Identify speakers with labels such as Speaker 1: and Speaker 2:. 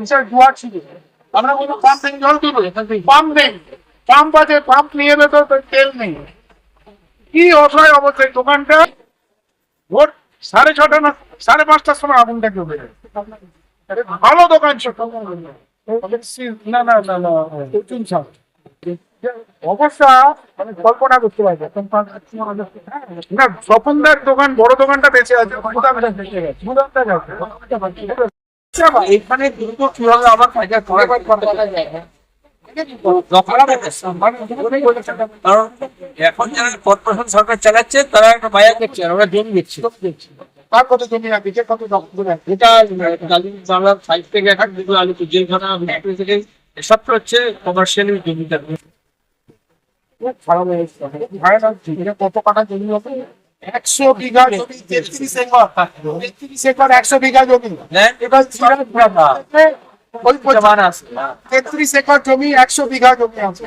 Speaker 1: বিশাল জোয়ার ছিল। আমরা কোনো পাম্প থেকে জল তুলো, পাম্প নেই, পাম্প আছে, পাম্প নিয়ে এলে তো তেল নেই। কি অসহায় অবস্থায় দোকানটা ভোর 6:30 না 5:30টার সময় আগুনটা জ্বলে যায়। ভালো দোকান ছিল না না না না অবস্থা মানে কল্পনা করতে পারবে না। স্বপনদার দোকান বড় দোকানটা বেঁচে আছে, গুদামটা গেছে।
Speaker 2: এখানে দ্রুত কিভাবে আবার কাজের করা যায়। কারণ এখন যারা কর্পোরেশন সরকার চালাচ্ছে তারা একটা বাজার দেখছে, ওরা জমি দিচ্ছে।
Speaker 1: তার কত জমি আছে, কত
Speaker 2: এটা বাংলার সাইড থেকে আলু জেলখানা থেকে এসব হচ্ছে কমার্শিয়ালি জমিটা।
Speaker 1: খুব খারাপ অবস্থা, ভয়ানক। কত কাটা জমি হবে? 100 বিঘা জমি, 33 একর। 33 একর 100 বিঘা জমি। এবার 33 একর জমি 100 বিঘা জমি আছে।